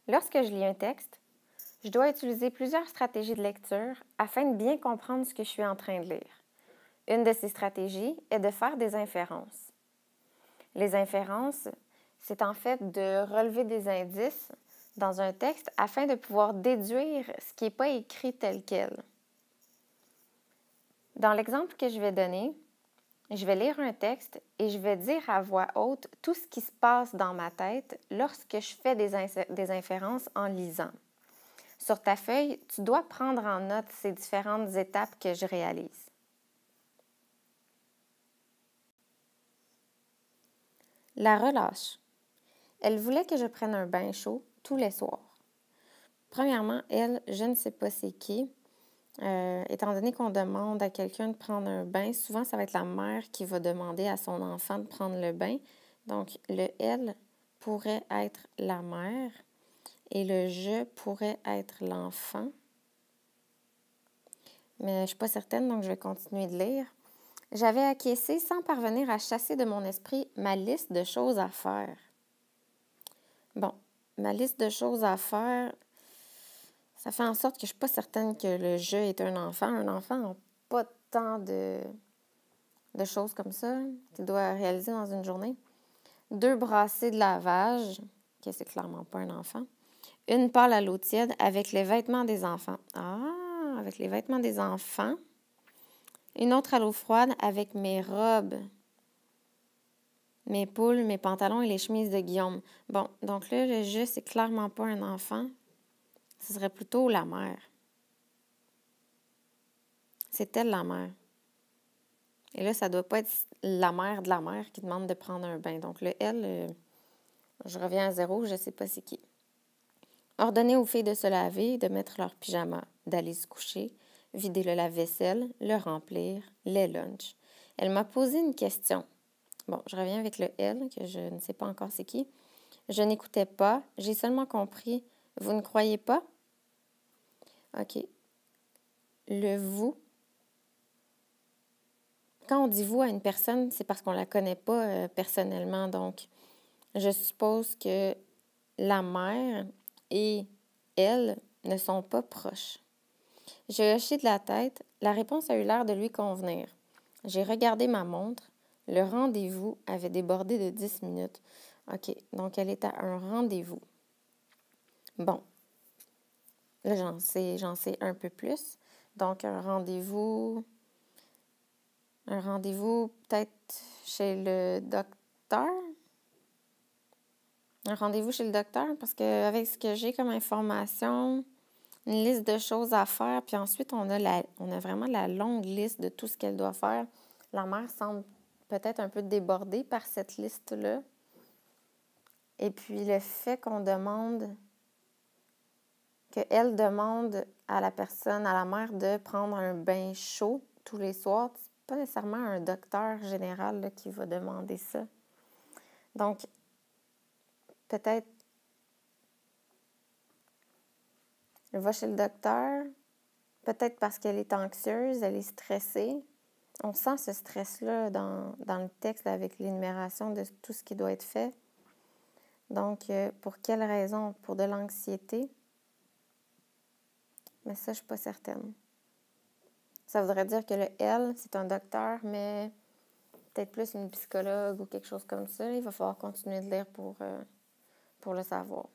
Lorsque je lis un texte, je dois utiliser plusieurs stratégies de lecture afin de bien comprendre ce que je suis en train de lire. Une de ces stratégies est de faire des inférences. Les inférences, c'est en fait de relever des indices dans un texte afin de pouvoir déduire ce qui n'est pas écrit tel quel. Dans l'exemple que je vais donner, je vais lire un texte et je vais dire à voix haute tout ce qui se passe dans ma tête lorsque je fais des inférences en lisant. Sur ta feuille, tu dois prendre en note ces différentes étapes que je réalise. La relâche. Elle voulait que je prenne un bain chaud tous les soirs. Premièrement, elle, je ne sais pas c'est qui. Étant donné qu'on demande à quelqu'un de prendre un bain, souvent ça va être la mère qui va demander à son enfant de prendre le bain. Donc, le « elle » pourrait être la mère et le « je » pourrait être l'enfant. Mais je ne suis pas certaine, donc je vais continuer de lire. J'avais acquiescé sans parvenir à chasser de mon esprit ma liste de choses à faire. Bon, ma liste de choses à faire, ça fait en sorte que je ne suis pas certaine que le « je » est un enfant. Un enfant n'a pas tant de choses comme ça qu'il doit réaliser dans une journée. 2 brassées de lavage, que c'est clairement pas un enfant. Une pâle à l'eau tiède avec les vêtements des enfants. Ah, avec les vêtements des enfants. Une autre à l'eau froide avec mes robes, mes poules, mes pantalons et les chemises de Guillaume. Bon, donc là, le « je », c'est clairement pas un enfant. Ce serait plutôt la mère. C'est elle la mère. Et là, ça doit pas être la mère de la mère qui demande de prendre un bain. Donc le « elle », je reviens à zéro, je sais pas c'est qui. Ordonner aux filles de se laver, de mettre leur pyjama, d'aller se coucher, vider le lave-vaisselle, le remplir, les lunchs. Elle m'a posé une question. Bon, je reviens avec le « elle », que je ne sais pas encore c'est qui. Je n'écoutais pas, j'ai seulement compris. Vous ne croyez pas? OK. Le « vous ». Quand on dit « vous » à une personne, c'est parce qu'on ne la connaît pas personnellement. Donc, je suppose que la mère et elle ne sont pas proches. J'ai hoché de la tête. La réponse a eu l'air de lui convenir. J'ai regardé ma montre. Le rendez-vous avait débordé de 10 minutes. OK, donc elle est à un rendez-vous. Bon, là, j'en sais un peu plus. Donc, un rendez-vous peut-être chez le docteur. Un rendez-vous chez le docteur, parce qu'avec ce que j'ai comme information, une liste de choses à faire, puis ensuite, on a vraiment la longue liste de tout ce qu'elle doit faire. La mère semble peut-être un peu débordée par cette liste-là. Et puis, le fait qu'elle demande à la personne, à la mère, de prendre un bain chaud tous les soirs, c'est pas nécessairement un docteur général là, qui va demander ça. Donc, peut-être, elle va chez le docteur, peut-être parce qu'elle est anxieuse, elle est stressée. On sent ce stress-là dans le texte avec l'énumération de tout ce qui doit être fait. Donc, pour quelle raison? Pour de l'anxiété? Mais ça, je ne suis pas certaine. Ça voudrait dire que le « elle », c'est un docteur, mais peut-être plus une psychologue ou quelque chose comme ça. Il va falloir continuer de lire pour le savoir.